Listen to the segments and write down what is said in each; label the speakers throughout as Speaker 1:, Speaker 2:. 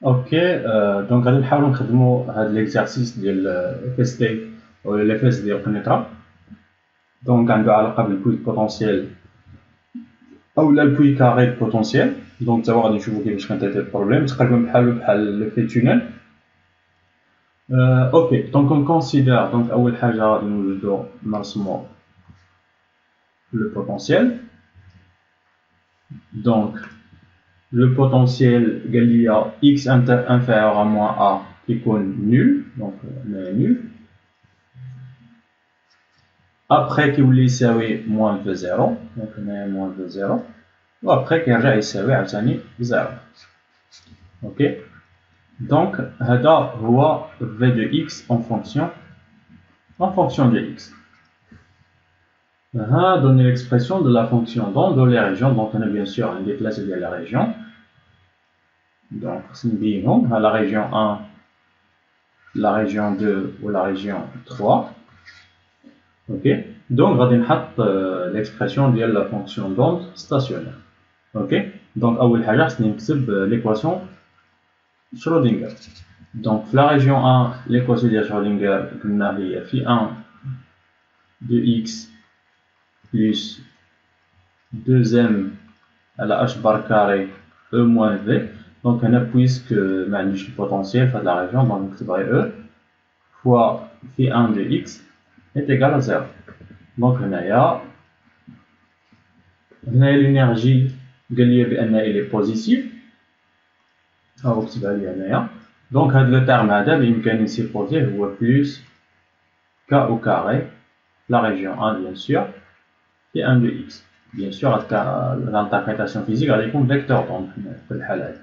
Speaker 1: اوكي. دونك غادي نحاولوا نخدموا هذا ليكزارسيس ديال اف اس تي ولا الاف اس ديال القنيطره. دونك عنده علاقه بالبوي بوتونسيال او لا البوي كاري بوتونسيال. دونك توا غادي نشوفوا كيفاش كنتريتي البروبليم تقريبا بحال لو في تونيل. اوكي دونك اون كونسيدير. دونك اول حاجه غادي نوجدوا نرسموا لو بوتونسيال. دونك le potentiel قال لي x inférieur à moins a يكون nul. donc nul. après كيولي يساوي moins v 0. donc هنايا moins v 0 و après كيرجع يساوي عاوتاني 0. اوكي دونك هذا هو v de x en fonction de x. donner l'expression de la fonction dans les régions. donc on a bien sûr un déplacé de la région. donc à la région 1, la région 2 ou la région 3. ok donc غادي نحط l'expression ديال la fonction d'onde stationnaire. ok donc اول حاجه خصني نكتب l'équation Schrödinger. donc في la région 1 l'équation ديال Schrödinger قلنا هي في 1 de x plus 2m à la h bar carré e moins v. donc هنا puisque ما عنديش البوتنسيال في هاد لا ريجيون دونك نكتبها e fois في 1 de x est égal à 0. donc هنايا l'énergie قال لي بان elle est positive. ها هو كتبها لي هنايا. donc هاد لو تيرم هذا بإمكاني نسيبوزيه هو plus k au carré la région 1 bien sûr et 1 de x. bien sûr l'interprétation physique غادي يكون vecteur donc في الحالة هذه.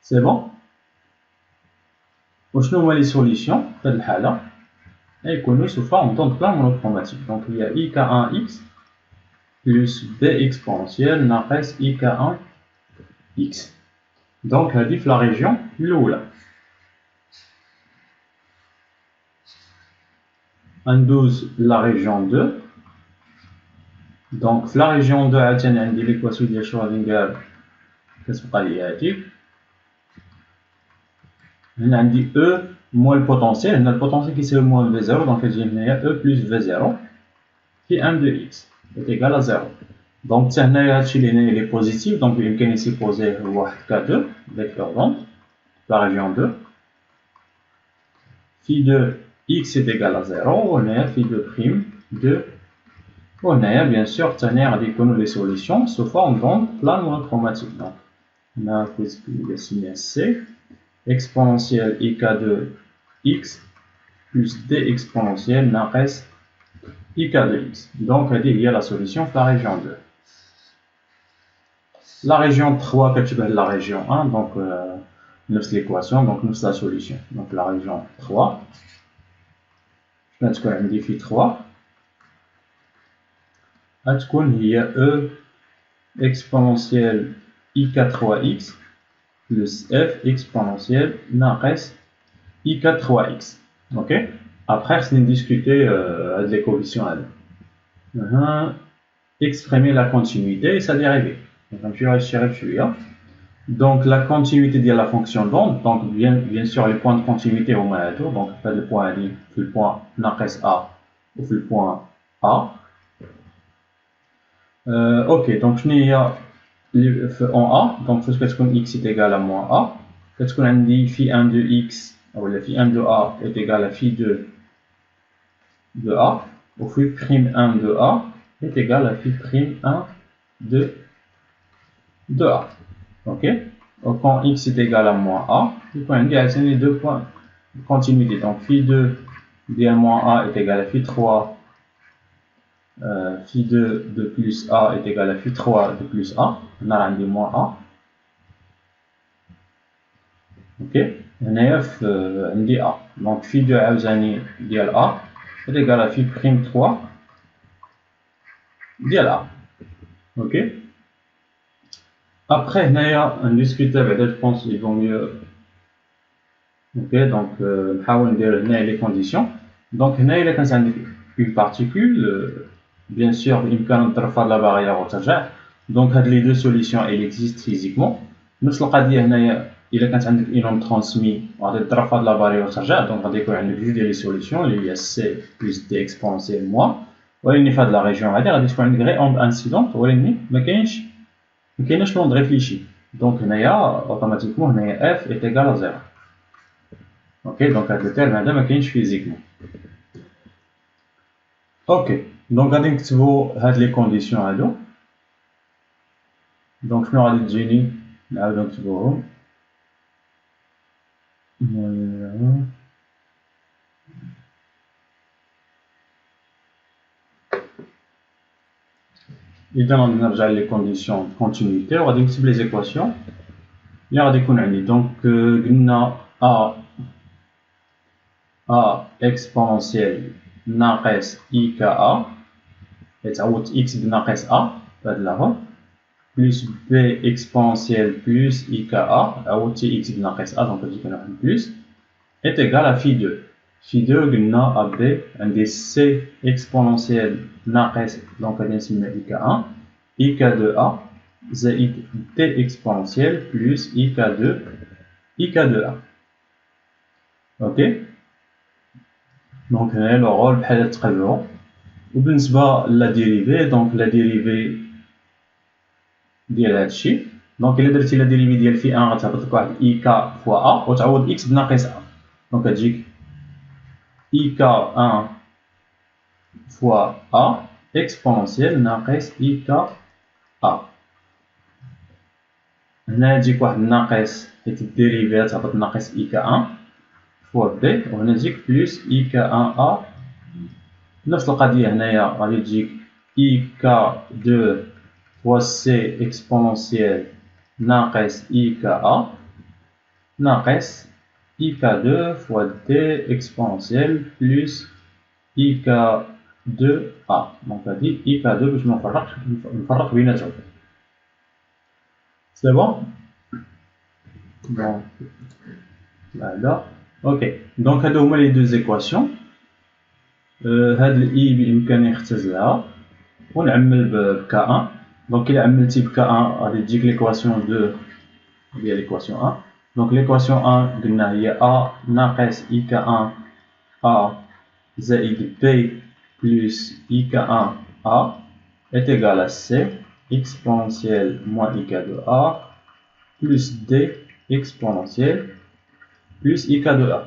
Speaker 1: c'est bon. وشنو هما لي سوليسيون في هذه الحالة؟ يكونوا sous forme d'onde plane monochromatique. donc il y a ik1x plus b exponentielle ناقص ik1x. donc هذه في la région الأولى. ندوز la région 2. donc في la région 2 عاوتاني عندي ليكواسيون ديال شرودنجر كتبقى لي هاديك. هنا عندي E moins le potentiel. هنا البوتنسيال كيساوي moins V0 دونك كتجي هنايا E plus V0 في 1 de x est égal à 0. دونك حتى هنايا هادشي اللي هنايا لي بوزيتيف دونك يمكن يسيبوزيه هو واحد K2 فيكتور دونك لا ريجيون 2 في 2 x est égal à 0 وهنايا في 2 prime 2 وهنايا بيان سور حتى هنايا غادي يكونوا لي سوليسيون sous forme d'onde plane monochromatique. donc هنا كنسميها C exponentielle ik2x plus d exponentielle ناقص ik2x. donc هذه هي la solution في la région 2. la région 3 كتشبه la région 1 donc نفس l'équation donc نفس la solution. donc la région 3 غتكون عندي في 3 غتكون هي e exponentielle ik3x plus f exponentielle ناقص ik3x. ok après خصني نديسكوتي هاد لي كوفيسيون هادو. exprimer la continuité et sa dérivée. donc غنمشيو غنشتغل بشويه. donc la continuité ديال la fonction d'onde. donc bien sûr les points de continuité هما هادو. donc في هاد البوان هادي في البوان ناقص a وفي البوان a. ok donc شنو هي en A. donc فاش كتكون x est égal à moins a كتكون عندي في 1 de x ولا في 1 de a est égal à في 2 de a وفي prime 1 de a est égal à في prime 1 de a. ok donc quand x est égal à moins a يكون عندي عاوتاني deux points de continuité. donc في 2 ديال moins a est égal à في 3 phi 2 de plus a est égal à phi 3 de plus a. هنا راه عندي moins a. ok هنايا عندي a donc phi 2 عاوتاني ديال a est égal à phi prime 3 ديال a. ok après هنايا نديسكوتي بعدا je pense il vaut mieux. ok donc نحاول ندير هنايا لي كونديسيون. donc هنايا الا كانت عندي une particule bien sûr بإمكان نضربها لا barrière وترجع. donc هاد لي دو سوليسيون elles existent physiquement. نفس القضيه هنايا الا كانت عندك انوم ترانسمي وغادي تضرب في هاد لا فاليو وترجع، دونك غادي يكون عندك جوج ديال لي سوليسيون اللي هي سي بلس دي اكسبونسيال موا، ولكن في هاد لا ريجيون هادي غادي تكون عندك غير اوند انسيدونت، ولكن مكايناش لوند ريفليشي. دونك هنايا اوتوماتيكمون هنايا اف ايت ايكال زيرو. اوكي دونك هاد التيرم هذا مكاينش فيزيكمون. اوكي دونك غادي نكتبو هاد لي كونديسيون هادو. دونك شنو غادي تجيني نعاودو نكتبوهم. إذا غادي نرجع لي كونديسيون كونتينيتي وغادي نكتب لي زيكواسيون اللي غادي يكون عندي. دونك قلنا ا اكسبونسيال ناقص اي كا ا تعوض اكس بناقص ا بهاد لاهور، بلس بي اكسبونسيال بلس اي كا ا عوضتي اكس بناقص ا، دونك غادي يكون واحد بلس est égal à phi 2. phi 2 قلنا ا بي عندي سي اكسبونسيال ناقص، دونك غادي نسميها اي كا 1 اي كا 2 ا زائد دي اكسبونسيال بلس اي كا 2 اي كا 2 ا. اوكي دونك هنايا لو رول بحال تقريبا. وبالنسبه لا ديريفي، دونك لا ديريفي ديال هادشي، دونك الا درتي لا ديريفي ديال في 1 غتهبط لك واحد اي كا فوا ا وتعوض اكس بناقص ا، دونك غتجيك اي كا 1 فوا ا اكسبونسيال ناقص اي كا ا. هنا تجيك واحد ناقص حيت الديريفي تهبط ناقص اي كا 1 فوا بي، وهنا تجيك بلس اي كا 1 ا. نفس القضيه هنايا غادي تجيك اي كا 2 فوا سي اكسبونسيال ناقص اي كا ا ناقص اي كا 2 فوا دي اكسبونسيال بلس اي كا 2 ا. دونك هادي اي كا 2 باش نفرق بيناتهم. سي بون. دونك هذا اوكي. دونك هادو هما لي دو زيكواسيون. هاد الاي بامكاني نختزلها ونعمل بكا 1. دونك الا عملتي بكا 1 غادي تجيك ليكواسيون 2 ديال ليكواسيون 1. دونك ليكواسيون 1 قلنا هي ا ناقص اي كا 1 ا زائد بي plus i k 1 a est égal à c exponentielle moins i k 2 a plus d exponentielle plus i k 2 a.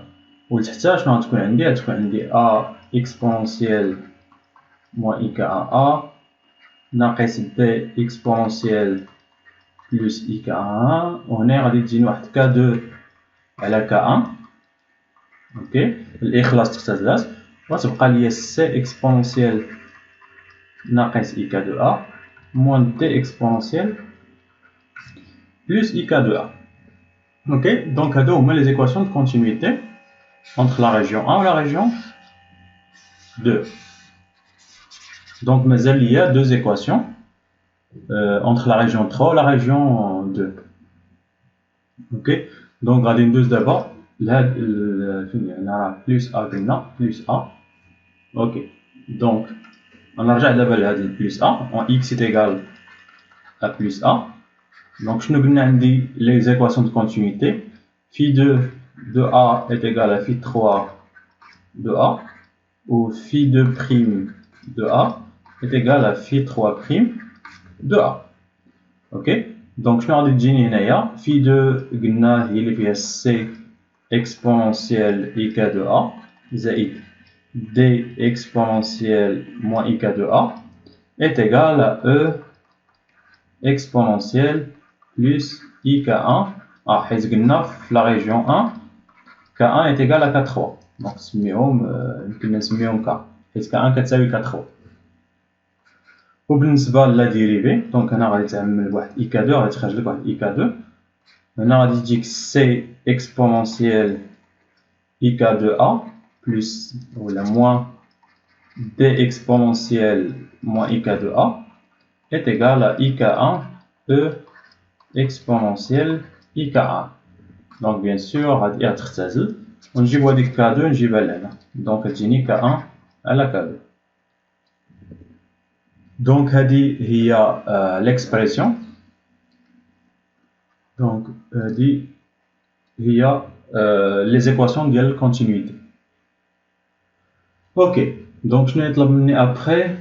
Speaker 1: ولتحتها شنو غتكون عندي؟ غتكون عندي a exponentielle moins i k 1 a ناقص b exponentielle plus i k 1 a، وهنا غادي تجيني واحد k 2 على k 1. اوكي الاخلاص تختزلات وتبقى ليا سي اكسبونسيال ناقص اي كا 2 ا موان دي اكسبونسيال بلس اي كا 2 ا. اوكي دونك هادو هما لي زيكواسيون دو كونتينيتي entre la région 1 et la région 2. Donc مازال ليا deux équations entre la région 3 et la région 2. Ok donc غادي ندوز دابا لهاد فين هنا بلس ا قلنا بلس ا. Ok, donc on a déjà le plus a, en x est égal à plus a. Donc je nous donne les équations de continuité. Phi 2 de a est égal à phi 3 de a, ou phi 2 prime de a est égal à phi 3 prime de a. Ok, donc je nous donne ici phi 2 il est c exponentielle i k de a, zaïd d exponentielle moins i k 2 a est égal à e exponentielle plus i k 1 a. حيت قلنا في la région 1 k 1 est égal à k 3. donc يمكن نسميهم k حيت k 1 كتساوي k 3. وبالنسبه لا ديريفي دونك هنا غادي تعمل بواحد i k 2 غادي تخرج لك واحد i k 2. هنا غادي تجيك c exponentielle i k 2 a plus ou la moins d exponentielle moins i k 2 a est égal à i k 1 e exponentielle i k 1. donc bien sûr غادي تختزل ونجيبو هاديك k 2 نجيبها لهنا، دونك تجيني k 1 على k 2. دونك هادي هي l'expression. donc هادي هي les équations ديال الكونتينيتي. اوكي دونك شنو يطلب مني ابخي؟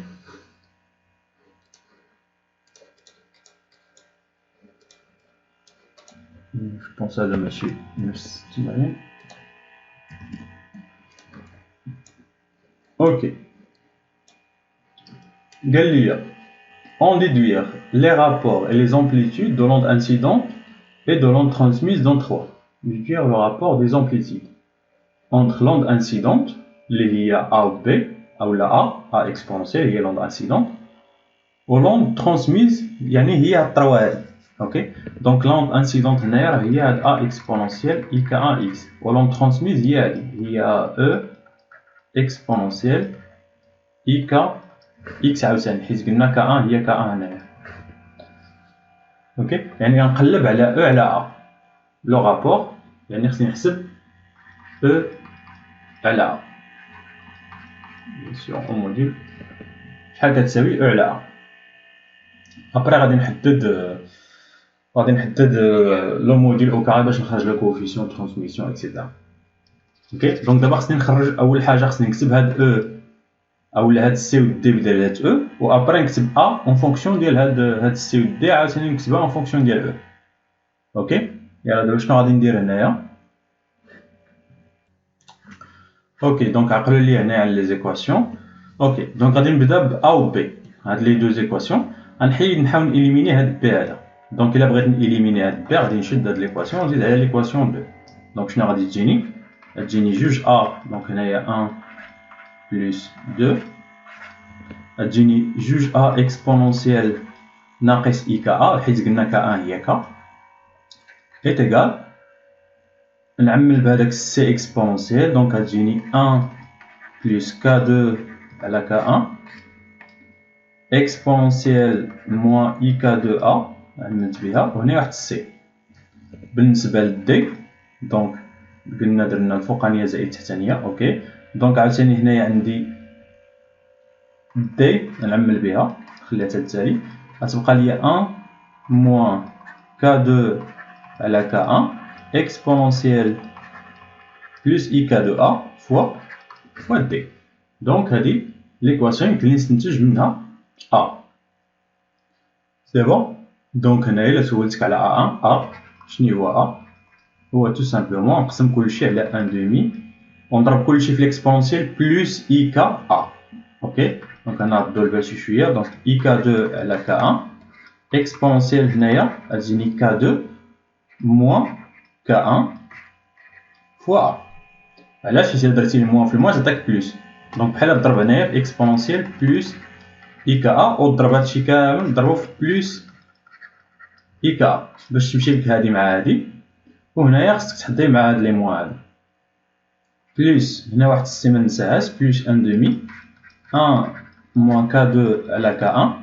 Speaker 1: je pense هذا ماشي نفس التمرين. اوكي قال لي en déduire les rapports et les amplitudes de l'onde incidente et de l'onde transmise dans 3. Déduire le rapport des amplitudes entre l'onde incidente, اللي هي A ou B, ou la A exponentielle, هي l'onde incidente, ou l'onde transmise, يعني هي الطروة هذه. اوكي دونك l'onde incidente هنايا هي هاد A exponentielle IK1X, و l'onde transmise هي هذه هي E exponentielle IK X عاوتاني حيت قلنا K1 هي K1 هنايا. اوكي يعني غنقلب على E على A لو رابور، يعني خصني نحسب E على A بيان سور او موديل شحال كتساوي E على A. ابري غادي نحدد لو موديل او كاري باش نخرج لو كوفيسيون ترانسميسيون اكسيتيرا. اوكي دونك دابا خصني نخرج اول حاجه خصني نكتب هاد او اولا هاد سي و دي بدل هاد او، و ابري نكتب ا اون فونكسيون ديال هاد سي و دي عاوتاني نكتبها اون فونكسيون ديال او. اوكي يلا دابا شنو غادي ندير هنايا؟ اوكي دونك عقلوا لي هنايا على لي زيكواسيون. اوكي دونك غادي نبدا ب ا و بي، هاد لي دو زيكواسيون غنحيد نحاول نيليميني هاد بي هذا. دونك الا بغيت نيليميني هاد بي غادي نشد هاد ليكواسيون ونزيد على ليكواسيون بي. دونك شنو غادي تجيني؟ غتجيني جوج ا، دونك هنايا 1 بلس 2، غتجيني جوج ا اكسبونونسيال ناقص اي كا ا حيت قلنا كا 1 هي كا ايتيغال نعمل بهذاك سي اكسبونونسيال، دونك غتجيني 1 بلس كا 2 على كا 1 اكسبونونسيال موان اي كا 2 ا عملت بها، وهنا واحد سي. بالنسبه للدي دونك قلنا درنا الفوقانيه زائد التحتانيه. اوكي دونك عاوتاني هنايا عندي دي نعمل بها نخليها حتى التالي، غتبقى لي 1 موان كا 2 على كا 1 اكسبونونسيال بلس اي كا 2 ا فوا دي. دونك هذه ليكواسيون يمكن لي نستنتج منها ا. سي بون دونك هنايا الا سولتك على ا1 ا شنو هو ا؟ هو تو سامبلومون نقسم كلشي على 1 دومي ونضرب كلشي في ليكسبونونسيال بلس اي كا ا. اوكي دونك غنردو الباشي شويه، دونك اي كا 2 على كا 1 اكسبونونسيال هنايا غتجيني كا 2 موان كا 1 فوا ا. علاش؟ حيت درتي الموان في الموان تعطيك بلس، دونك بحال تضرب هنايا في اكسبونونسيال بلس اي كا ا وتضرب هادشي كامل نضربو في بلس اي كا باش تمشي لك هادي مع هادي، وهنايا خصك تحضي مع هاد لي موان هادو بلس هنا واحد السي مننساهاش بلس 1 دومي 1 موان كا 2 على كا 1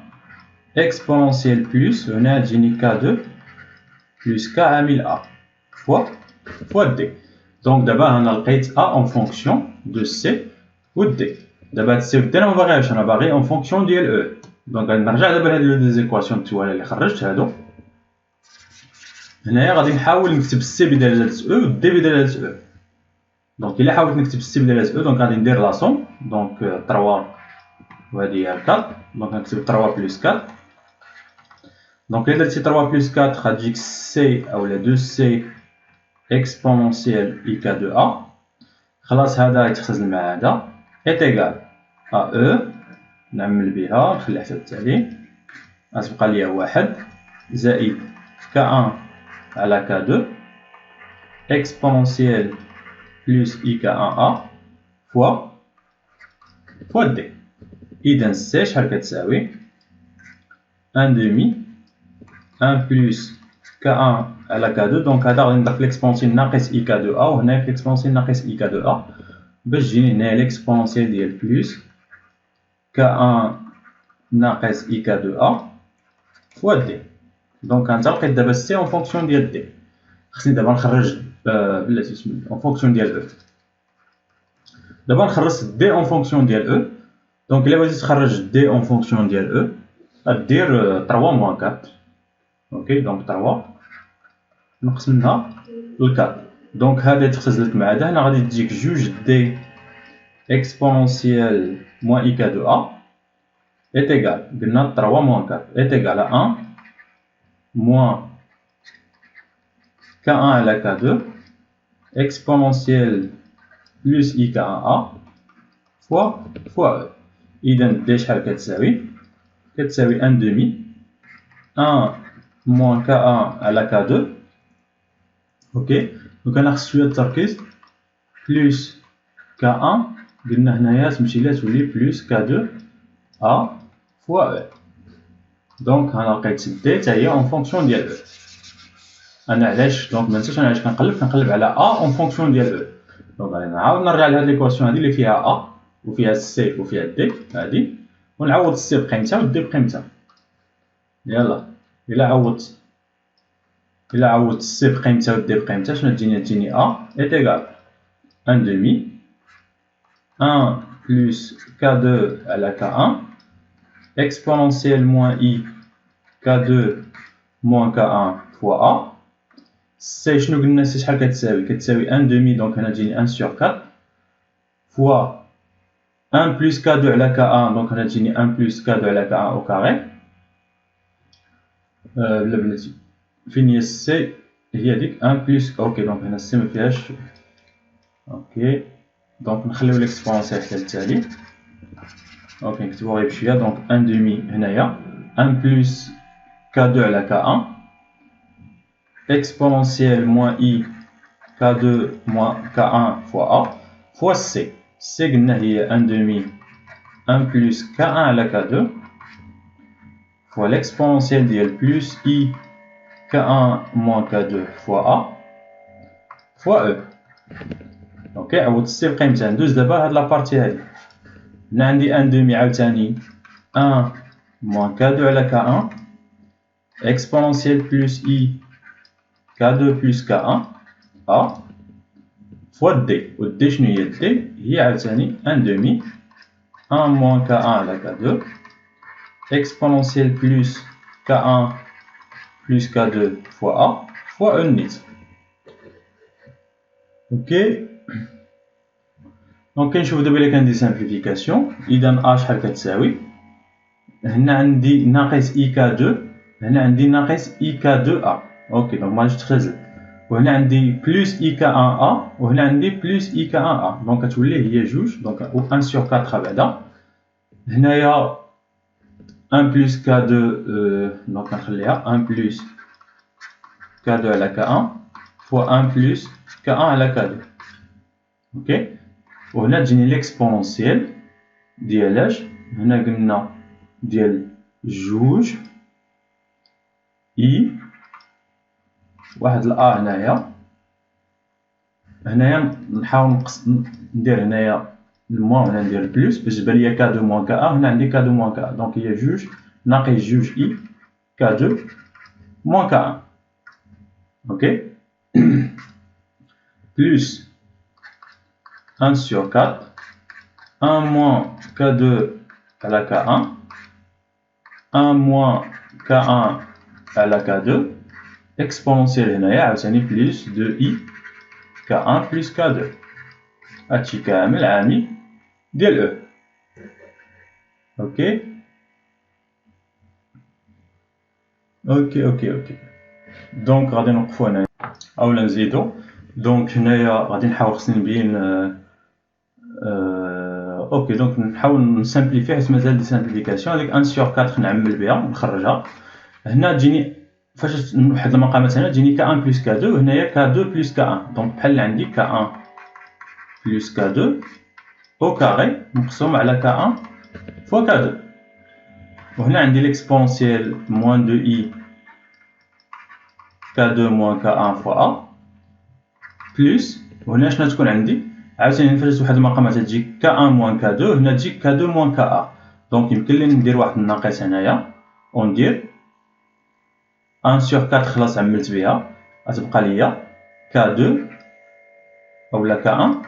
Speaker 1: اكسبونونسيال بلس هنا تجيني كا 2 بلس كا عامل ا فوا دي. دونك دابا انا لقيت ا اون فونكسيون دو سي و دي. دابا هاد سي و دي انا مباغيهاش، انا باغي اون فونكسيون ديال او. دونك غادي نرجع دابا لهاد لو ديزيكواسيون التوالي اللي خرجت هادو. هنايا غادي نحاول نكتب السي بدلاله او و دي بدلاله او. دونك الا حاولت نكتب السي بدلاله او دونك غادي ندير لا سوم، دونك 3 وهادي هي 4، دونك نكتب 3 بلس 4. دونك الا درتي 3 بلس 4 غتجيك سي اولا 2 سي اكسبونونسيال اي كا 2 ا. خلاص هذا يتختزل مع هذا ايتيغال ا او نعمل بها نخليها حتى التالي، غتبقى ليا 1 زائد كا 1 على كا 2 اكسبونونسيال بلس اي كا 1 ا فوا دي. اذا سي شحال كتساوي 1 دومي 1 بلس كا 1 على كا 2، دونك هذا غادي نضرب في ليكسبونسيال ناقص اي كا 2 ا وهنا في ليكسبونسيال ناقص اي كا 2 ا باش تجيني هنايا ليكسبونسيال ديال بلس كا 1 ناقص اي كا 2 ا فوا دي. دونك انت لقيت دابا سي اون فونكسيون ديال دي. خصني دابا نخرج بلاتي اسمي اون فونكسيون ديال او. دابا نخرج دي اون فونكسيون ديال او. دونك الا بغيتي تخرج دي اون فونكسيون ديال او غدير 3 موان 4. اوكي دونك 3 نقص منها ل 4 دونك هذا يتخزن مع هذا. هنا غادي تجيك جوج دي exponentielle moins ik de a est égal, قلنا 3 moins 4 est égal à 1 moins k1 à la k2 exponentielle plus ik1a fois e. إذا d شحال كتساوي 1 demi 1 moins k1 à la k2. ok. دونك انا خص شويه التركيز plus k1 قلنا هنايا تمشي لها تولي بلوس k2 a فوا e. دونك انا لقيت دي حتى هي اون فونكسيون ديال e. انا علاش دونك منساش انا علاش كنقلب على a اون فونكسيون ديال e. دونك غادي نعاود نرجع لهاد ليكواسيون هادي اللي فيها a وفيها سي وفيها دي هادي، ونعوض السي بقيمتها ودي بقيمتها. يلا إلا عوضت السي بقيمتها ودي بقيمتها شنو تجيني a est égal 1 demi 1 plus k2 à la k1 exponentielle moins i k2 moins k1 fois a. سي شنو قلنا سي شحال كتساوي 1 demi دونك هنا تجيني 1 sur 4 fois 1 plus k2 على k1 دونك هنا تجيني 1 plus k2 على k1 au carré. بلا بلاتي فين هي السي هي ديك 1 plus. اوكي دونك هنا السي مفيهاش. اوكي دونك نخليو ليكسبونسيال حتى التالي. اوكي نكتبو غير بشويه. دونك 1 demi هنايا 1 plus k2 على k1 exponentielle moins i k2 moins k1 fois a fois c. c قلنا هي 1 demi 1 plus k1 على k2 fois l'exponentielle ديال plus i k1 moins k2 fois a fois e. اوكي عوض السي بقيمتها. ندوز دابا هاد لابارتي هادي. هنا عندي 1 demi عاوتاني 1 moins k2 على k1 exponentielle plus i k2 plus k1 a fois d. و d شنو هي d؟ هي عاوتاني 1 demi 1 moins k1 على k2 exponentielle plus k1 plus k2 fois a fois e نيت. اوكي دونك كنشوف دابا الا كندير سامبليفيكاسيون. اذا a شحال كتساوي؟ هنا عندي ناقص i k2 هنا عندي ناقص i k2 a. اوكي دونك ماغاديش تخزن. وهنا عندي بلوس i k1 a وهنا عندي بلوس i k1 a دونك كتولي هي جوج. دونك 1 sur 4 بعدا. هنايا 1 plus k2 دونك نخليها 1 plus k2 على k1 fois 1 plus k1 على k2. اوكي وهنا تجيني ليكسبونونسيال ديال اش؟ هنا قلنا ديال جوج اي واحد الأ هنايا نحاول ندير هنايا الموان وهنا ندير بلوس باش تبان ليا k2 موان k1. هنا عندي k2 موان k1 دونك هي جوج ناقص جوج اي k2 موان k1. اوكي بلوس 1 sur 4 1 moins k2 على k1 1 moins k1 على k2 exponentielle هنايا عاوتاني بلوس 2 i k1 plus k2. هادشي كامل عامل ديال e. اوكي دونك غادي نوقفو هنايا اولا نزيدو. دونك هنايا غادي نحاول خصني نبين اوكي دونك نحاول نسامبليفي حيت مازال دي سامبليفيكاسيون. هذيك 1 sur 4 نعمل بها ونخرجها. هنا تجيني فاش واحد المقامات هنا تجيني k1 plus k2 وهنايا k2 plus k1 دونك بحال عندي k1 plus k2 au carré مقسوم على k1 fois k2. وهنا عندي l'exponentielle moins 2i k2 moins k1 fois a plus وهنا شنو تكون عندي عاوتاني فاش واحد المقامات تجي k1 moins k2 هنا تجي k2 moins ka. دونك يمكن لي ندير واحد الناقص هنايا وندير 1 sur 4 خلاص عملت بها غتبقى ليا k2 اولا k1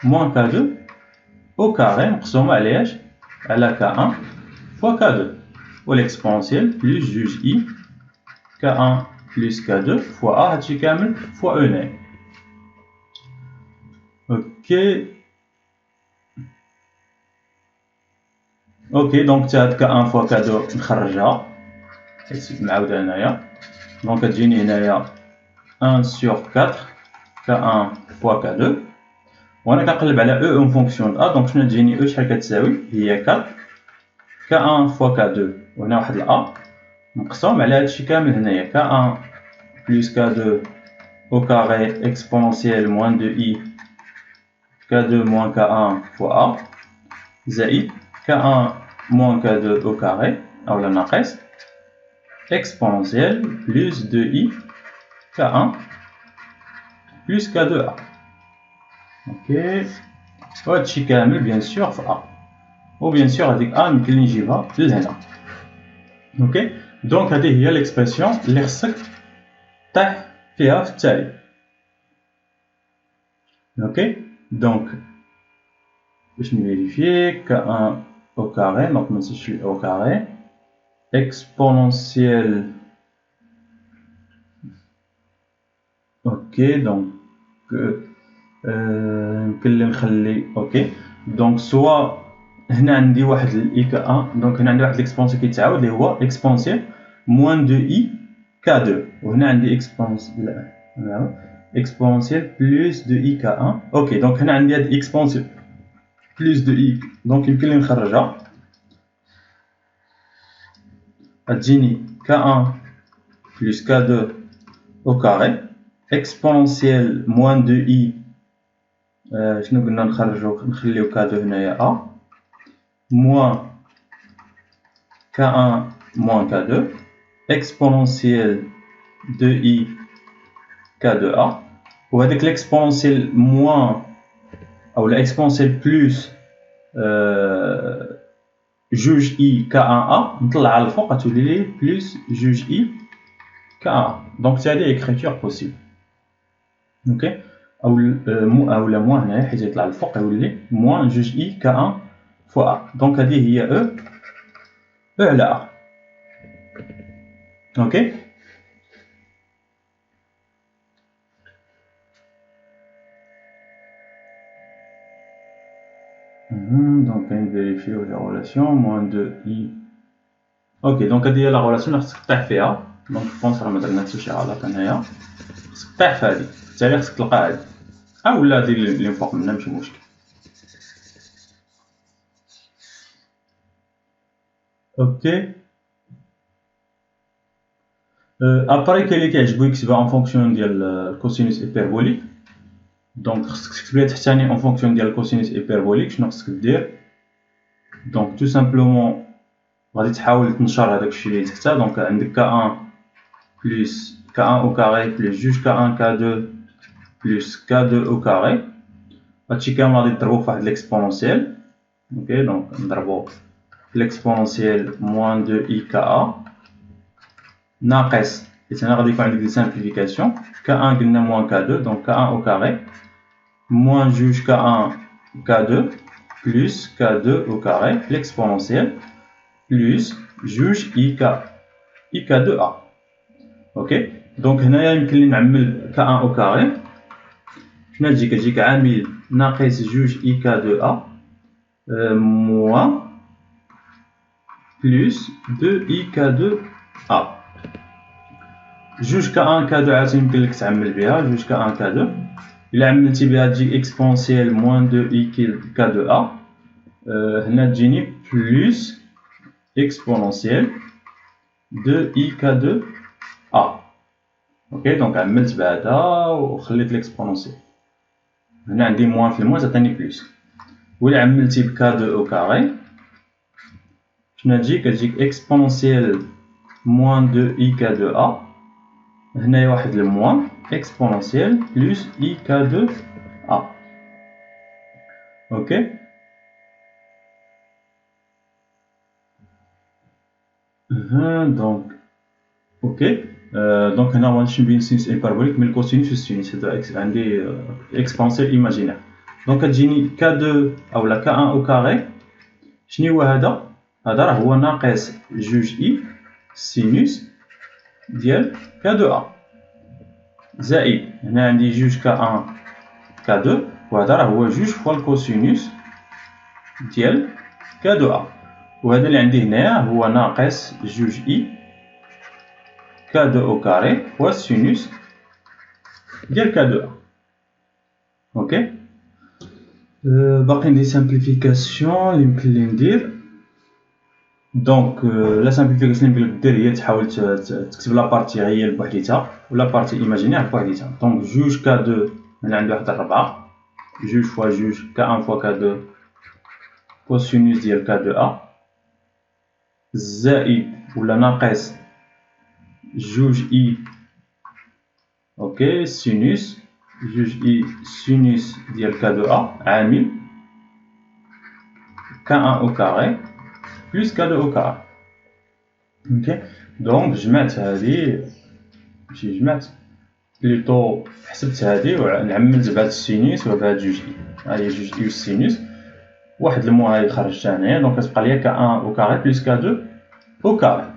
Speaker 1: moins k2 au carré مقسومة على اش؟ على k1 fois k2 و l'exponentielle plus جوج i k1 plus k2 fois a هادشي كامل fois e نايم. اوكي دونك حتى هاد ك1 فوا ك2 نخرجها نعاودها هنايا. دونك تجيني هنايا 1 sur 4 ك1 فوا ك2 وانا كنقلب على او اون فونكسيون ا. دونك شنو تجيني او شحال كتساوي هي 4 ك1 فوا ك2 وهنا واحد ا مقسوم على هادشي كامل هنايا ك1 بلس ك2 au carré exponentielle moins 2i k2 moins k1 fois a زائد k1 moins k2 au carré ou la ناقص exponentielle plus 2i k1 plus k2a. ok وهادشي كامل bien sûr في a و bien sûr هذيك a يمكن لي نجيبها لهنا. ok دونك هذه هي ليكسبرسيون اللي خصك طيح فيها في التالي. ok donc باش نفيريفي k1 au carré donc ما نسيتش au carré exponentielle. ok donc يمكن لي نخلي ok donc سوا هنا عندي واحد الاي ك1 دونك هنا عندي واحد ليكسبونسيال كيتعاود اللي هو exponentielle moins 2i k2 وهنا عندي exponentielle plus 2i k1. ok donc هنا عندي هاد exponentielle plus 2i donc يمكن لي نخرجها غتجيني k1 plus k2 au carré exponentielle moins 2i شنو قلنا نخرجو نخليو k2 هنايا a moins k1 moins k2 exponentielle 2i k2a وهذيك l'exponentielle moins ou l'exponentielle plus جوج i k1a نطلع على الفوق غتولي لي plus جوج i k1a. دونك حتى هادي écriture possible. ok او لا موان هنايا حيت يطلع الفوق يولي موان جوج i k1 فوا a. دونك هذه هي او على a. ok donc on vérifie la relation moins 2i. ok donc هذه هي لا relation اللي خصك طيح فيها. دونك بونس راه ما درناش شي علاقه هنايا خصك طيح في هذه حتى خصك تلقى هذه اولا هذه اللي فوق منها ماشي مشكل. ok ابري كاين اللي كيعجبو يكتبها اون فونكسيون ديال الكوسينوس ايبربوليك. دونك خصك تكتب ليها تحتاني اون فونكسيون ديال الكوسينوس ايبربوليك. شنو خصك دير دونك تو سامبلومون غادي تحاول تنشر هذاك الشيء اللي تحتها. دونك عندك k1 plus k1 au carré plus جوج k1 k2 plus k2 au carré هادشي كامل غادي نضربو في واحد ليكسبونونسيال. ok دونك نضربو في ليكسبونونسيال moins 2i ka ناقص حيت هنا غادي يكون عندك دي سامبليفيكاسيون k1 قلنا moins k2 دونك k1 au carré moins جوج k1 k2 plus k2 au carré l'exponentielle plus جوج i k2a. ok دونك هنايا يمكن لي نعمل k1 au carré شنو كتجيك عامل ناقص جوج i k2a moins plus 2i k2a. جوج k1 k2 عاوتاني يمكن لك تعمل بها جوج k1 k2 إلا عملتي بها تجي exponentielle moins 2i k2a هنا تجيني plus exponentielle 2i k2a. ok دونك عملت بهذا وخليت l'exponentielle هنا عندي موان في الموان تعطيني بلس. وإلا عملتي ب k2 au carré شنو كتجيك exponentielle moins 2i k2a هنايا واحد الموان exponentielle plus i k2a. ok دونك ok دونك هنا غنمشي بين سينوس ايبربوليك من الكوسينوس والسينوس هذا عندي اكسبونسيال ايماجينير. دونك كتجيني k2 اولا k1 او كاري شنو هو هذا راه هو ناقص جوج i سينوس ديال k2a زائد هنا عندي جوج k1 k2 وهذا راه هو جوج فوا الكوسينوس ديال ك دو ا، وهذا اللي عندي هنايا هو ناقص جوج اي ك دو او كاري فوا السينوس ديال ك دو ا. اوكي، باقي ندير سامبليفيكاسيون اللي يمكن لي ندير. دونك لا سامبليفيكاسيون اللي يمكن لك دير هي تحاول تكتب لا بارتي ريال بوحديتها ولا بارتي ايماجينير بوحديتها. دونك جوج ك دو هنا عندي واحد 4 جوج فوا جوج ك ان فوا ك دو كوسينوس ديال ك دو ا زائد ولا ناقص جوج اي اوكي سينوس جوج اي سينوس ديال ك دو ا عامل ك ان او كاري بلس ك دو او كاري. اوكي، دونك جمعت هادي ماشي جمعت بليتو حسبت هادي ونعملت بهاد السينوس وبهاد جوج اي، هاهي جوج اي والسينوس واحد الموا هاي خرجتها هنايا، دونك كتبقى ليا ك ان او كاري بلس ك دو او كاري.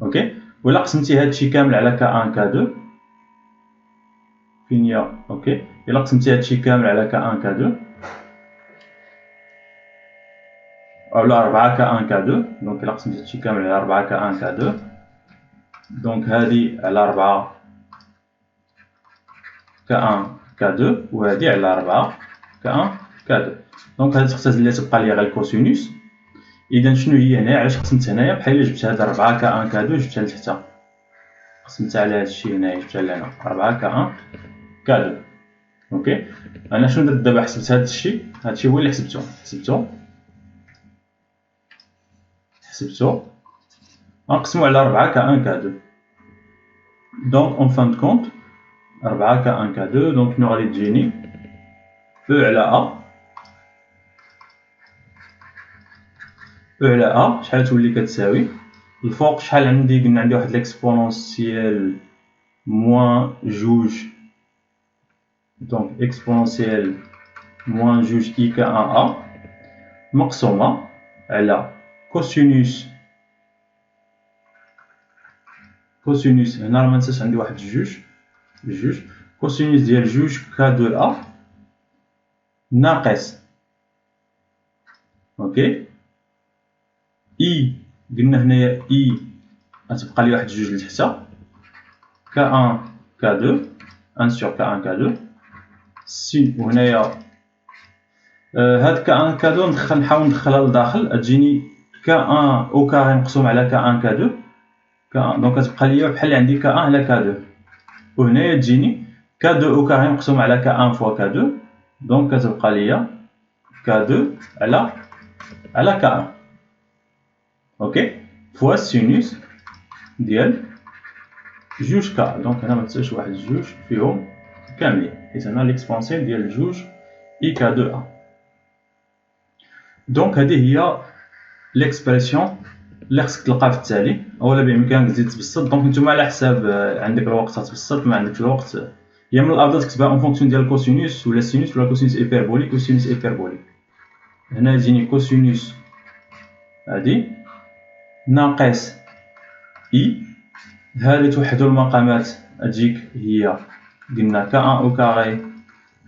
Speaker 1: اوكي، ولا قسمتي هادشي كامل على ك ان ك دو فين هي. اوكي، الا قسمتي هادشي كامل على ك ان ك دو اولا 4 ك ان ك دو، دونك الا قسمتي هادشي كامل على 4 ك ان ك دو، دونك هادي على 4 ك ان ك دو وهادي على 4 ك ان ك دو. دونك هادي تختزل لي تبقى ليا غير الكوسينوس. اذا شنو هي هنايا؟ علاش قسمت هنايا؟ بحال الا جبت هاد 4 ك ان ك دو جبتها لتحت، قسمتها على هادشي هنايا جبتها لهنا 4 ك ان ك دو. اوكي، انا شنو درت دابا؟ حسبت هادشي هو اللي حسبتو غنقسمو على 4 ك ان ك دو. دونك اون فان دو كونت 4 ك ان ك دو، دونك شنو غادي تجيني؟ او على ا، او على ا شحال تولي كتساوي؟ الفوق شحال عندي؟ قلنا عندي واحد ليكسبونونسيال موان جوج، دونك اكسبونونسيال موان جوج اي ك ان ا مقسومة على كوسينوس هنا راه منساش عندي واحد جوج كوسينوس ديال جوج ك دو ا ناقص اوكي اي، قلنا هنايا اي غتبقى لي واحد جوج لتحتا ك ان ك دو ان سور ك ان ك دو سي، وهنايا هاد ك ان ك دو نحاول ندخلها لداخل تجيني ك ان او كاري مقسوم على ك ان ك دو دونك كتبقى ليا بحال اللي عندي ك ان على ك دو، وهنايا تجيني ك دو او كاري مقسوم على ك ان فوا ك دو، دونك كتبقى ليا ك دو على ك ان اوكي فوا السينوس ديال جوج ك. دونك هنا متنساش واحد جوج فيهم كاملين، حيت هنا ليكسبونسيال ديال جوج اي ك دو ا. دونك هذه هي ليكسبرسيون اللي خصك تلقاها في التالي، اولا بامكانك تزيد تبسط. دونك نتوما على حساب عندك الوقت تبسط، ما عندكش الوقت يا من الافضل تكتبها اون فونكسيون ديال الكوسينوس ولا السينوس ولا كوسينوس ايبربوليك وسينوس ايبربوليك. هنا يجيني كوسينوس هادي ناقص اي، هادي توحدو المقامات تجيك هي قلنا ك ان او كاري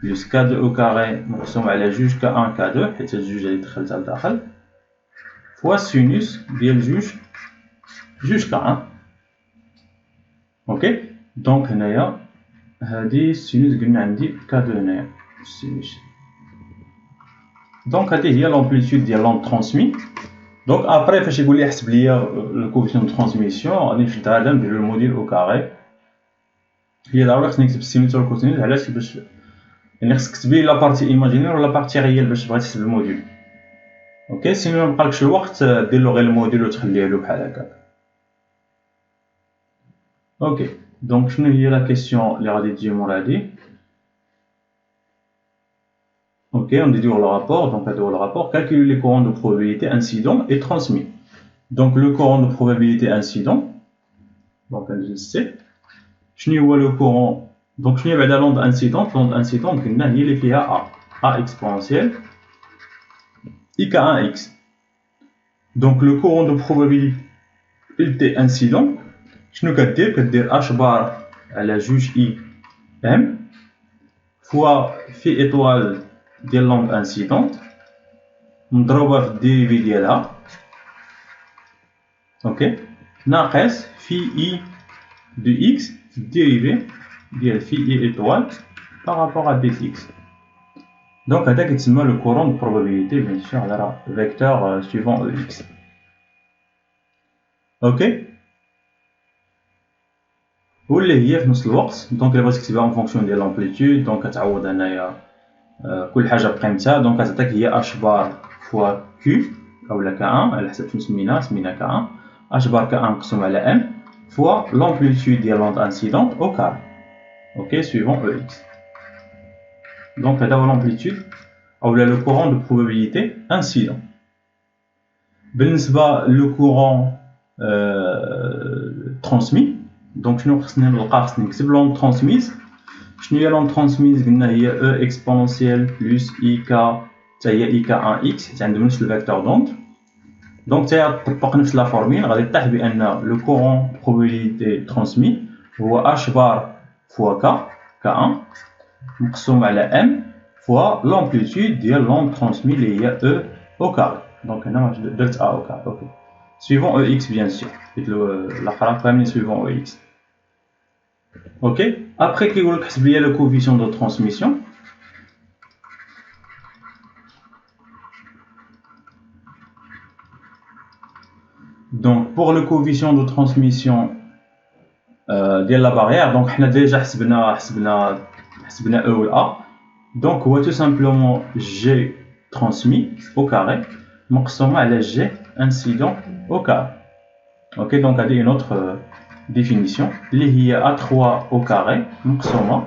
Speaker 1: بلس ك دو او كاري مقسوم على جوج ك ان ك دو، حيت الجوج هادي دخلتها لداخل فوا السينوس ديال جوج ك ان. اوكي، دونك هنايا هادي السينوس قلنا عندي ك دو هنايا السينوس. دونك هادي هي لومبليتود ديال لوند ترونسمي. دونك ابري فاش يقول لي حسب ليا لو كوفيسيون دو ترانسميسيون غادي نمشي لهذا نديرو الموديل او كاري. هي ضروري خصني نكتب السينوس والكوسينوس، علاش؟ باش يعني خصك تكتبي لا بارتي ايماجينير ولا بارتي ريال باش بغيتي تحسب الموديل. اوكي، سينو مبقالكش الوقت دير له غير الموديل وتخليه له بحال هكاك. اوكي، دونك شنو هي لا كيسيون اللي غادي تجي مور هادي؟ اوكي، on déduit le rapport. Donc le rapport calcule les courants de probabilité incident et transmis. Donc le courant de probabilité incident, donc je sais شنو هو le courant. donc شنو هي بعدا l'onde incidente. l'onde incidente قلنا هي اللي فيها a exponentielle i k 1x. donc le courant de probabilité incident شنو كدير؟ كدير h bar على جوج i m fois في étoile ديال l'onde incidente مضروبة في الديريفي ديالها اوكي ناقص في I de x في الديريفي ديال في I étoile par rapport à dx. Donc هذا كيتسمى le courant de probabilité bien sûr على vecteur suivant Ex. اوكي واللي هي في نفس الوقت دونك اللي بغيت تكتبها en fonction ديال l'amplitude دونك كتعوض هنايا كل حاجه بقيمتها دونك كتعطيك هي h bar fois q اولا k1 على حسب شنو سمينا k1 h bar k1 مقسوم على m fois l'amplitude ديال l'onde incidente au carré. Ok, suivant Ex. Donc هذا هو l'amplitude اولا le courant de probabilité incident. بالنسبه le courant transmis donc شنو خصني نلقى خصني نكتب l'onde transmise. شنو هي l'onde transmise قلنا هي E exponentielle plus IK حتى هي IK1x حيت عندهم نفس الفيكتور دوند دونك حتى طبق نفس لا فورميل غادي تطيح بان لو كورون probabilité transmis هو h bar fois k k1 مقسوم على m fois l'amplitude ديال l'onde transmis اللي هي E au carré. دونك هنا درت A au carré. اوكي suivant Ex bien sûr حيت الاخرى كاملين suivant Ex. اوكي après كيقول لك حسب لي le coefficient de transmission. Donc pour le coefficient de transmission ديال la barrière donc حنا déjà حسبنا E ou A donc هو tout simplement G transmis au carré مقسومة على G incident au carré. Ok donc هذه une autre définition اللي هي A3 au carré مقسومة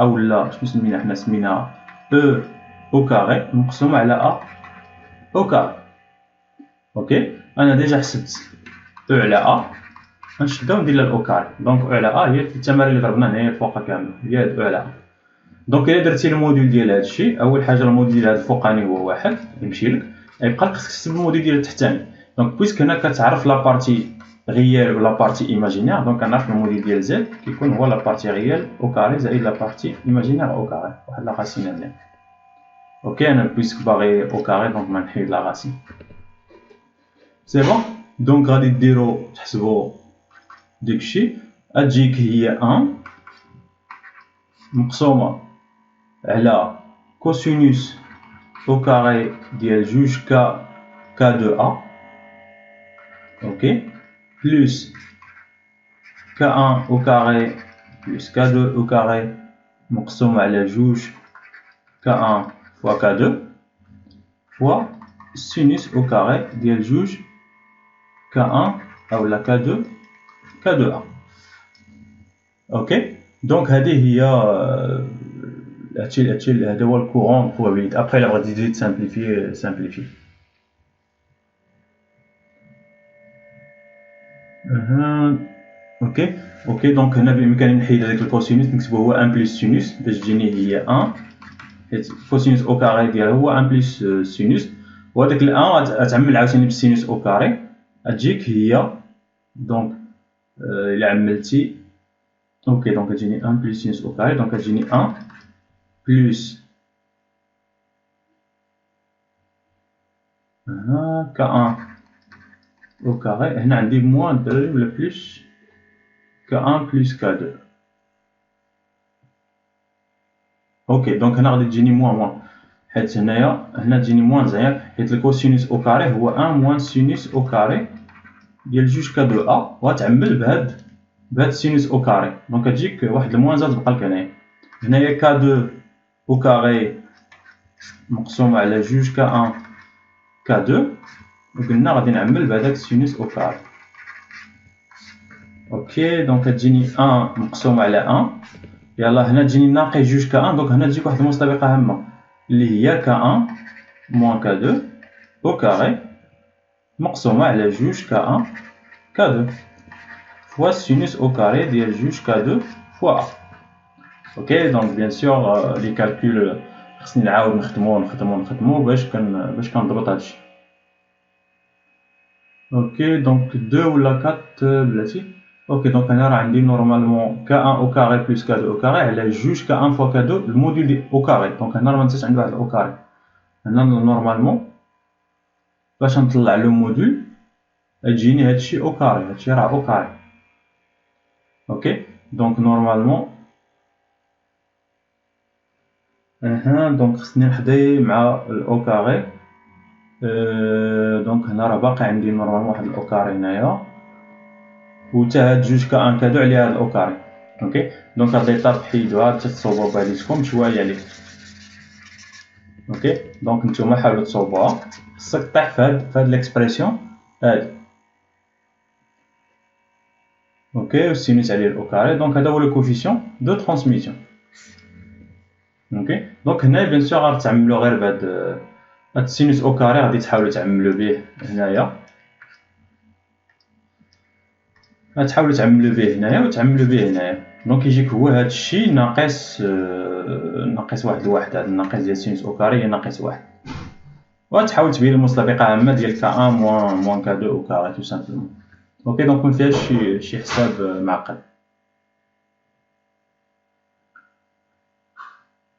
Speaker 1: أولا شنو سمينا حنا سمينا E au carré مقسومة على A au carré. ok انا ديجا حسبت او على ا غنشدها وندير لها الاو كاري دونك او على ا هي التمارين اللي ضربنا هنايا الفوقه كامله هي او على ا. دونك الا درتي الموديل ديال هذا الشيء اول حاجه الموديل ديال هذا الفوقاني هو واحد يمشي لك يبقى لك خصك تحسب الموديل ديال التحتاني. دونك بويسك هنا كتعرف لا بارتي ريال ولا بارتي ايماجينير دونك كنعرف الموديل ديال زد كيكون هو لا بارتي ريال او كاري زائد لا بارتي ايماجينير او كاري واحد لا راسين مزيان. اوكي انا بويسك باغي او كاري دونك ما نحيد لا راسين سي بون. دونك غادي ديرو تحسبو داكشي اجيك هي 1 مقسومه على كوسينوس او كاري ديال جوج ك دو ا اوكي بلس ك1 او كاري بلس ك2 او كاري مقسومه على جوج ك1 فوا ك2 فوا سينوس او كاري ديال جوج K1 ou la K2 K2A. ok donc هذه هي هذا هو الكورون probabilité. après la غادي تزيد simplifier اوكي دونك هنا بامكاني نحيد هذاك الكوسينوس نكتبو هو 1 بلس سينوس باش تجيني هي 1 حيت كوسينوس او كاري ديالها هو 1 بلس سينوس وهذاك ال 1 غتعمل عاوتاني بالسينوس او كاري تجيك هي دونك الى عملتي اوكي دونك تجيني 1 بلس سينوس او كاري دونك تجيني 1 بلس K1 au carré هنا عندي موان الدراري ولا بلس K1 بلس K2. اوكي دونك هنا غادي تجيني موان حيت هنا تجيني موان زعما حيت الكوسينوس او كاري هو 1 موان سينوس او كاري ديال جوج ك دو ا وغتعمل بهاد سينوس او كاري دونك تجيك واحد الموان زاد تبقى لك هنايا ك 2 او كاري مقسوم على جوج ك 1 ك 2 وقلنا غادي نعمل بهداك سينوس او كاري. اوكي دونك تجيني 1 مقسوم على 1 يلا هنا تجيني ناقص جوج ك 1 دونك هنا تجيك واحد المستبقه هامه اللي هي ك 1 موان ك 2 au carré مقسومة على جوج ك1 ك2 فوا سينوس او كاري ديال جوج ك2 فوا ا. اوكي دونك بيان سور لي كالكول خصني نعاود نخدمو باش كنضبط هادشي. اوكي دونك 2 ولا 4 بلاتي اوكي دونك هنا راه عندي نورمالمون K1 au carré plus K2 au carré على جوج K1 fois K2 الموديل ديال au carré. دونك هنا راه منساش عندي واحد au carré. هنا نورمالمون باش نطلع لو موديل تجيني هادشي au carré. هادشي راه au carré. اوكي دونك نورمالمون دونك خصني نحدي مع الاو كاري. دونك هنا راه باقي عندي نورمالمون واحد الاو كاري هنايا و حتى هاد جوج كان كادو على هاد الاو كاري. اوكي دونك هاد ليطاب حيدوها تصوبوا باليتكم شويه عليك. اوكي دونك نتوما حاولوا تصوبوها. خصك طيح في هاد ليكسبرسيون هادي. اوكي والسينوس عليه الاو كاري. دونك هذا هو لو كوفيسيون دو ترانسميسيون. اوكي دونك هنا بيان سور غتعملوا غير بهاد السينوس او كاري غادي تحاولوا تعملوا به هنايا. غتحاولوا تعملوا به هنايا وتعملوا به هنايا. دونك يجيك هو هاد الشيء ناقص ناقص واحد لواحد. هاد الناقص ديال سينوس او كاري هي ناقص واحد. وتحاول تبين المسطبقه عامه ديال K1 موان K2 او كاري تو سامبلومون. اوكي دونك مفيهاش شي حساب معقد.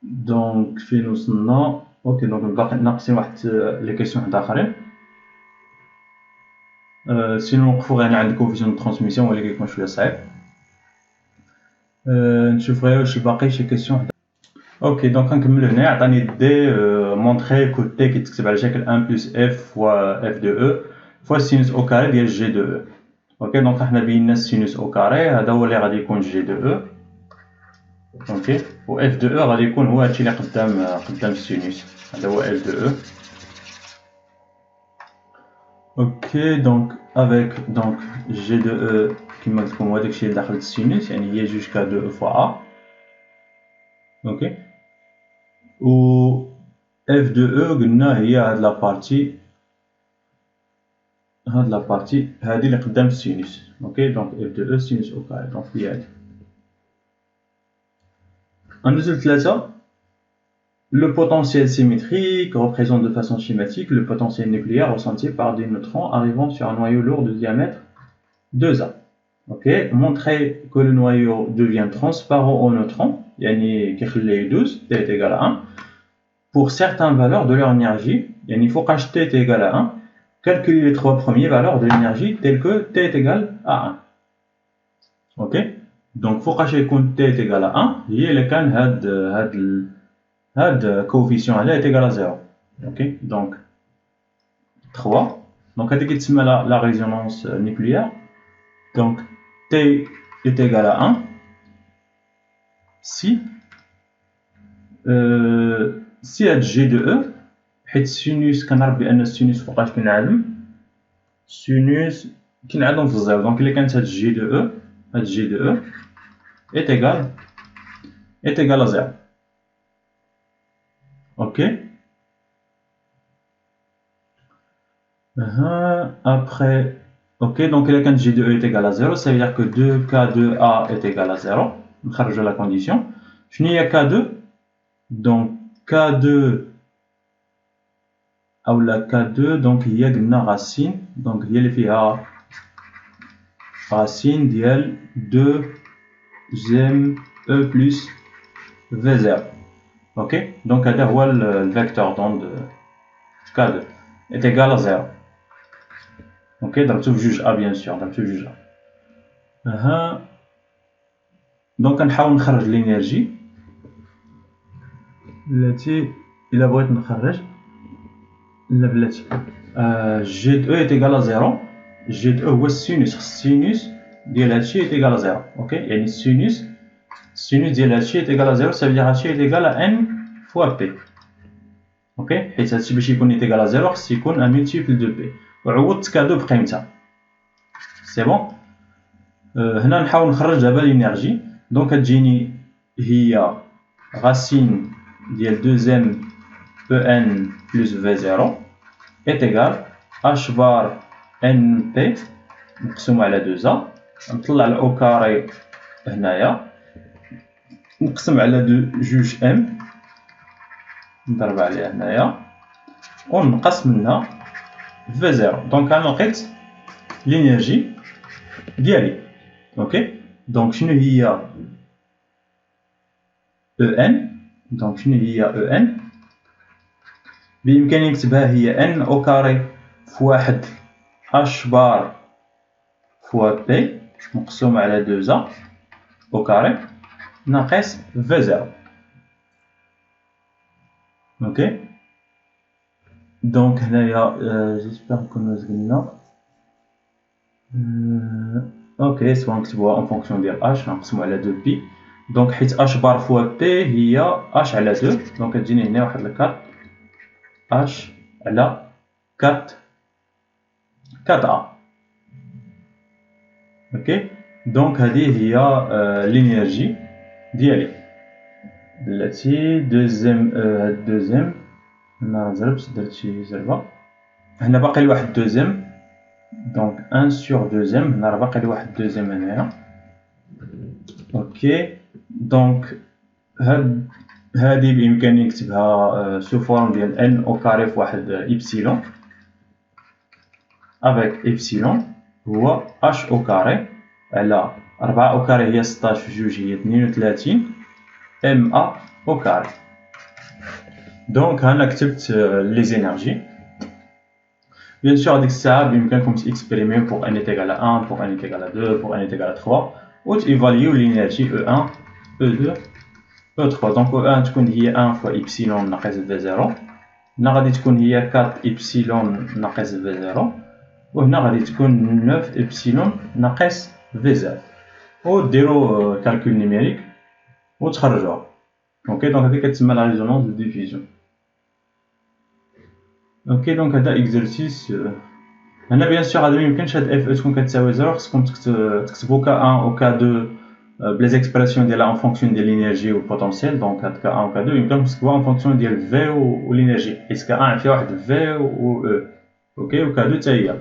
Speaker 1: دونك فين وصلنا؟ اوكي دونك باقي ناقصين واحد لي كيسيون واحد اخرين. سينو نوقفو غير عند كوفيسيون دو ترانسميسيون ولا كيكون شويه صعيب. نشوف غير واش باقي شي كيسيون. اوكي دونك غنكملو هنا. عطاني دي مونطري كو تي كيتكتب على شكل 1 بلس اف فوا اف دو او فوا سينوس او كاري ديال جي دو او. اوكي دونك حنا بينا السينوس او كاري هذا هو اللي غادي يكون جي دو او. اوكي و اف دو او غادي يكون هو هادشي اللي قدام السينوس. هذا هو اف دو او. اوكي دونك افيك دونك جي دو او كيما قلت لكم هو داكشي اللي داخل السينوس يعني هي جوج كا دو او فوا ا. اوكي و اف دو او قلنا هي هاد لابارتي هادي اللي قدام السينوس. اوكي دونك اف دو او سينوس او كاري دونك هي هادي. غندوزو لثلاثة. Le potentiel symétrique représente de façon schématique le potentiel nucléaire ressenti par des neutrons arrivant sur un noyau lourd de diamètre 2A. Okay. Montrer que le noyau devient transparent aux neutrons, yani qu'il est 12, T est égal à 1, pour certaines valeurs de leur énergie, yani il faut que T est égal à 1, calculer les trois premières valeurs de l'énergie telles que T est égal à 1. Ok. Donc, il faut que T est égal à 1, il y a le coefficient est égal à 0. Ok, donc 3. Donc, c'est la résonance nucléaire. Donc, T est égal à 1 si G de E, sinus, sinus donc il est G de E est égal à 0. Ok. Après, ok, donc le G de E est égal à 0, ça veut dire que 2K2A est égal à 0. On charge la condition. Je n'ai K2, donc K2, ou la K2, donc il y a une racine, donc il y a le FIA racine d'IL 2 E plus V0. Ok, donc le vecteur d'onde K2 est égal à 0. Ok, donc tu juges A bien sûr, donc tu juges A. Donc on va نخرج l'énergie التي إلا بغيت نخرج لا بلاتي G de E est égal à 0. G de E هو السينوس ديال هادشي est égal à 0. Ok, يعني السينوس ديال هادشي est égal à 0, ça veut dire هادشي est égal à n fois p. Ok, حيت هادشي باش يكون est égal à 0 خص يكون un multiple de p. وعوضت كادو بقيمتها. سي بون. هنا نحاول نخرج دابا الانرجي. دونك تجيني هي racine ديال 2m en plus v0 est égal h bar np مقسوم على 2a. نطلع الاو كاري هنايا نقسم على جوج ام نضرب عليها هنايا ونقص منها في 0. دونك انا لقيت لينيرجي ديالي. اوكي دونك شنو هي ان دونك شنو هي ان بامكاني نكتبها هي ان او كاري في واحد اش بار فوا بي مقسوم على 2 ا او كاري ناقص في زيرو. اوكي دونك هنايا جيسبر نكونو زقلنا. اوكي سوا نكتبوها اون فونكسيون ديال اش نقسمو على 2 بي دونك حيت اش بار فوا بي هي اش على 2 دونك كتجيني هنا واحد الكارت اش على 4 ا. اوكي دونك هذه هي لينيرجي ديالي التي دوزيام دوزيام هنا زربت درت شي زربه هنا باقي لي واحد دوزيام دونك 1 سور دوزيام هنا راه باقي لي واحد دوزيام هنايا. اوكي دونك هذه بامكاني نكتبها سو فورم ديال ان او كاري في واحد ايبسيلون افيك ايبسيلون هو اش او كاري على 4 او كاري هي 16 في 2 هي 32 ام ا او كاري. دونك هنا كتبت لي زينيرجي. بيان سور هذيك الساعه بامكانكم تيكسبريميو بوغ ان ايت ايغال 1 بوغ ان ايت ايغال 2 بوغ ان ايت ايغال 3 و تيفاليو لينيرجي او 1 او 2 او 3. دونك او 1 تكون هي 1 فوا ايبسيلون ناقص في 0 هنا غادي تكون هي 4 ايبسيلون ناقص في 0 وهنا غادي تكون 9 ايبسيلون ناقص في 0 و ديرو كالكول نيميريك و تخرجوها. اوكي دونك هذه كتسمى لا ريزونانس دو ديفيزيون. اوكي دونك هذا اكزرسيس هنا بيان سور هذا ميمكنش هاد اف تكون كتساوي 0 خصكم تكتبو كا 1 و كا 2 بلي زيكسبرسيون ديالها اون فونكسيون ديال لينيرجي و بوتونسييل. دونك هاد كا 1 و كا 2 يمكن تكتبوها اون فونكسيون ديال في و لينيرجي حيت كا 1 فيها واحد في و او. اوكي و كا 2 حتى هي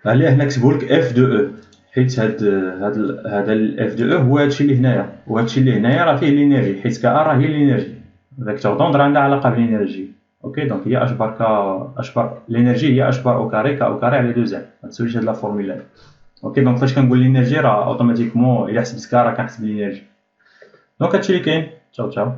Speaker 1: عليه هنا كتبولك اف دو او حيت هذا الاف دو او هو هادشي اللي هنايا وهادشي اللي هنايا راه فيه لينيرجي حيت كا راه هي لينيرجي فيكتور دوندر عندها علاقه بالانرجي. اوكي دونك هي اش بار كا اش بار لينيرجي هي اش بار او كاري كا او كاري على 2 زائد ما تسوليش هاد لا فورمولا. اوكي دونك فاش كنقول لينيرجي راه اوتوماتيكمون الا حسبت كا راه كنحسب لينيرجي. دونك هادشي اللي كاين. تشاو تشاو.